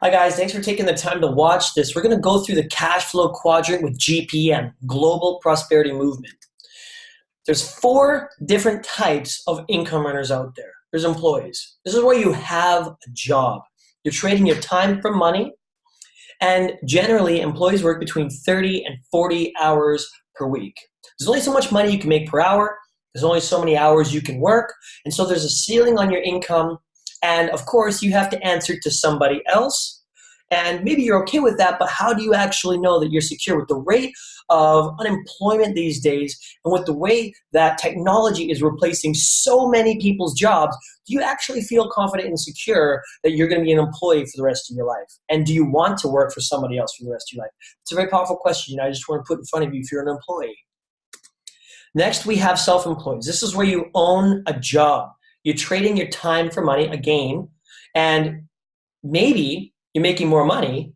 Hi guys, thanks for taking the time to watch this. We're going to go through the cash flow quadrant with GPM, Global Prosperity Movement. There's four different types of income earners out there. There's employees. This is where you have a job. You're trading your time for money, and generally employees work between 30 and 40 hours per week. There's only so much money you can make per hour. There's only so many hours you can work, and so there's a ceiling on your income. And of course, you have to answer to somebody else. And maybe you're okay with that, but how do you actually know that you're secure with the rate of unemployment these days and with the way that technology is replacing so many people's jobs? Do you actually feel confident and secure that you're going to be an employee for the rest of your life? And do you want to work for somebody else for the rest of your life? It's a very powerful question. I just want to put in front of you if you're an employee. Next, we have self-employed. This is where you own a job. You're trading your time for money, again, and maybe you're making more money,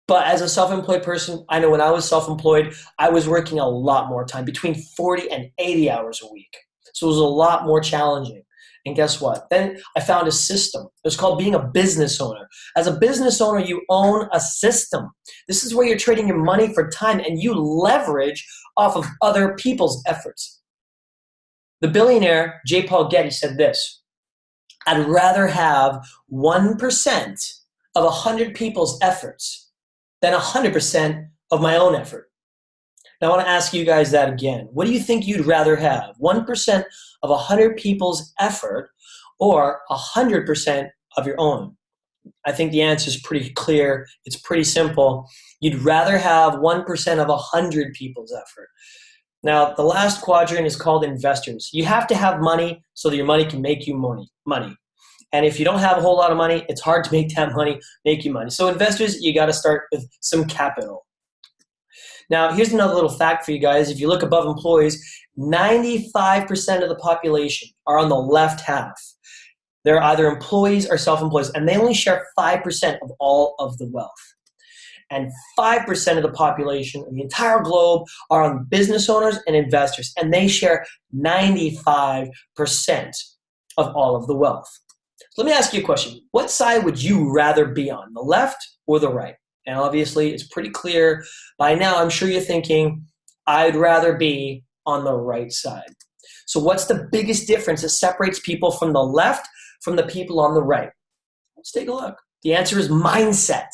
but as a self-employed person, I know when I was self-employed, I was working a lot more time, between 40 and 80 hours a week. So it was a lot more challenging. And guess what? Then I found a system. It's called being a business owner. As a business owner, you own a system. This is where you're trading your money for time and you leverage off of other people's efforts. The billionaire J. Paul Getty said this: I'd rather have 1% of 100 people's efforts than 100% of my own effort. Now I want to ask you guys that again. What do you think you'd rather have? 1% of 100 people's effort or 100% of your own? I think the answer is pretty clear. It's pretty simple. You'd rather have 1% of 100 people's effort. Now, the last quadrant is called investors. You have to have money so that your money can make you money. And if you don't have a whole lot of money, it's hard to make that money make you money. So investors, you got to start with some capital. Now, here's another little fact for you guys. If you look above employees, 95% of the population are on the left half. They're either employees or self-employees, and they only share 5% of all of the wealth. And 5% of the population of the entire globe are on business owners and investors, and they share 95% of all of the wealth. So let me ask you a question. What side would you rather be on, the left or the right? And obviously, it's pretty clear by now. I'm sure you're thinking, I'd rather be on the right side. So what's the biggest difference that separates people from the left from the people on the right? Let's take a look. The answer is mindset.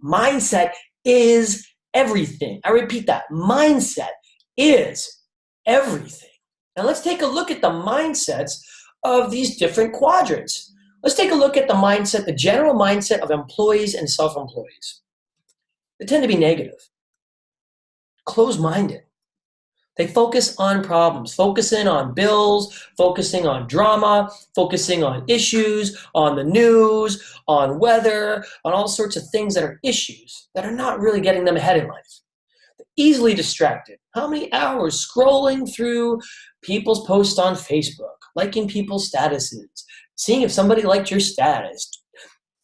Mindset is everything. I repeat that. Mindset is everything. Now let's take a look at the mindsets of these different quadrants. Let's take a look at the mindset, the general mindset of employees and self-employees. They tend to be negative, closed-minded. They focus on problems, focusing on bills, focusing on drama, focusing on issues, on the news, on weather, on all sorts of things that are issues that are not really getting them ahead in life. They're easily distracted. How many hours scrolling through people's posts on Facebook, liking people's statuses, seeing if somebody liked your status,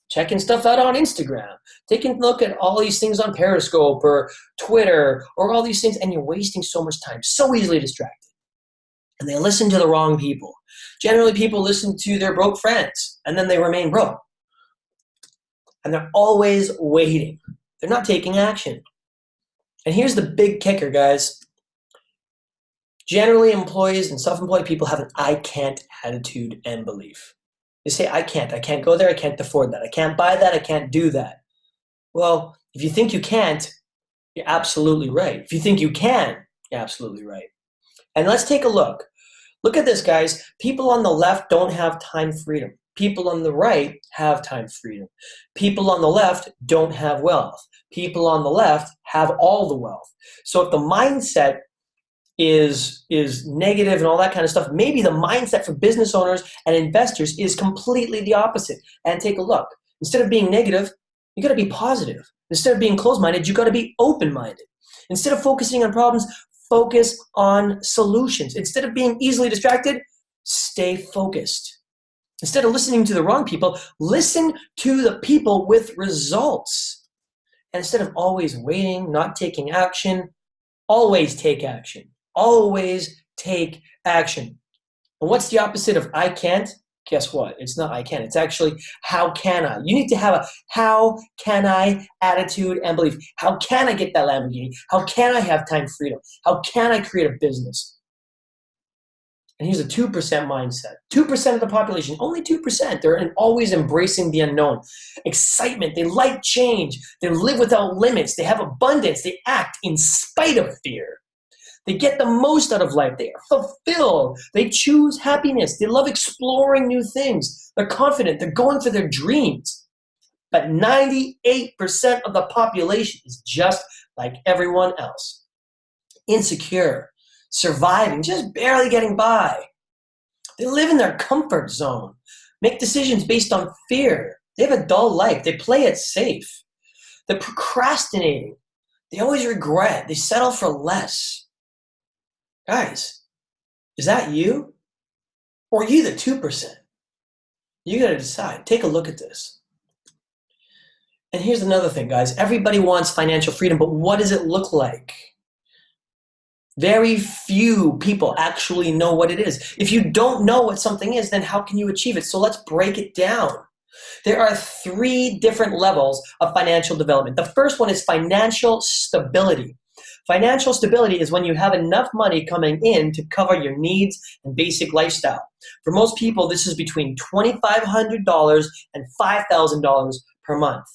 checking stuff out on Instagram, taking a look at all these things on Periscope or Twitter or all these things, and you're wasting so much time, so easily distracted. And they listen to the wrong people. Generally, people listen to their broke friends, and then they remain broke. And they're always waiting. They're not taking action. And here's the big kicker, guys. Generally, employees and self-employed people have an I can't attitude and belief. They say, I can't go there, I can't afford that, I can't buy that, I can't do that. Well, if you think you can't, you're absolutely right. If you think you can, you're absolutely right. And let's take a look. Look at this, guys. People on the left don't have time freedom. People on the right have time freedom. People on the left don't have wealth. People on the left have all the wealth. So if the mindset is negative and all that kind of stuff, maybe the mindset for business owners and investors is completely the opposite. And take a look. Instead of being negative, you got to be positive. Instead of being closed-minded, you got to be open-minded. Instead of focusing on problems, focus on solutions. Instead of being easily distracted, stay focused. Instead of listening to the wrong people, listen to the people with results. And instead of always waiting, not taking action, always take action. Always take action. And what's the opposite of I can't? Guess what? It's not I can. It's actually how can I? You need to have a how can I attitude and belief. How can I get that Lamborghini? How can I have time freedom? How can I create a business? And here's a 2% mindset. 2% of the population, only 2%, they're always embracing the unknown. Excitement, they like change. They live without limits. They have abundance. They act in spite of fear. They get the most out of life. They are fulfilled. They choose happiness. They love exploring new things. They're confident. They're going for their dreams. But 98% of the population is just like everyone else. Insecure, surviving, just barely getting by. They live in their comfort zone, make decisions based on fear. They have a dull life. They play it safe. They're procrastinating. They always regret. They settle for less. Guys, is that you? Or are you the 2%? You got to decide. Take a look at this. And here's another thing, guys. Everybody wants financial freedom, but what does it look like? Very few people actually know what it is. If you don't know what something is, then how can you achieve it? So let's break it down. There are 3 different levels of financial development. The first one is financial stability. Financial stability is when you have enough money coming in to cover your needs and basic lifestyle. For most people, this is between $2,500 and $5,000 per month.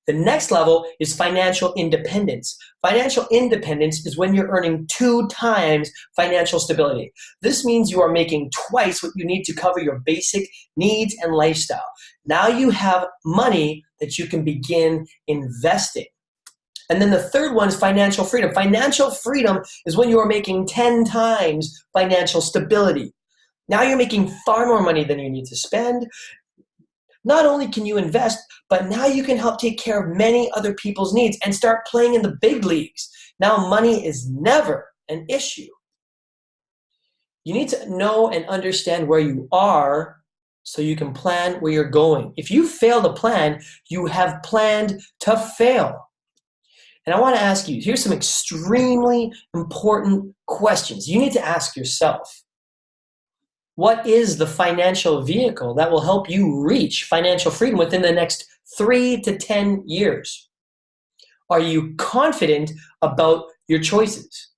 The next level is financial independence. Financial independence is when you're earning 2 times financial stability. This means you are making twice what you need to cover your basic needs and lifestyle. Now you have money that you can begin investing. And then the third one is financial freedom. Financial freedom is when you are making 10 times financial stability. Now you're making far more money than you need to spend. Not only can you invest, but now you can help take care of many other people's needs and start playing in the big leagues. Now money is never an issue. You need to know and understand where you are so you can plan where you're going. If you fail to plan, you have planned to fail. And I want to ask you, here's some extremely important questions you need to ask yourself. What is the financial vehicle that will help you reach financial freedom within the next 3 to 10 years? Are you confident about your choices?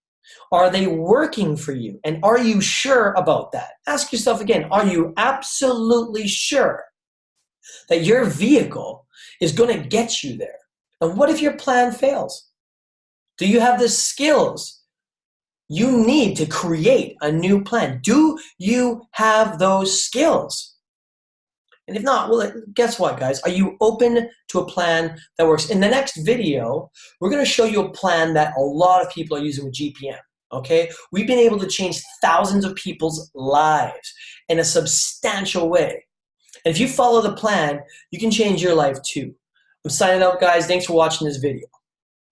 Are they working for you? And are you sure about that? Ask yourself again, are you absolutely sure that your vehicle is going to get you there? And what if your plan fails? Do you have the skills you need to create a new plan? Do you have those skills? And if not, well, guess what, guys? Are you open to a plan that works? In the next video, we're going to show you a plan that a lot of people are using with GPM, okay? We've been able to change thousands of people's lives in a substantial way. And if you follow the plan, you can change your life too. I'm signing out, guys. Thanks for watching this video.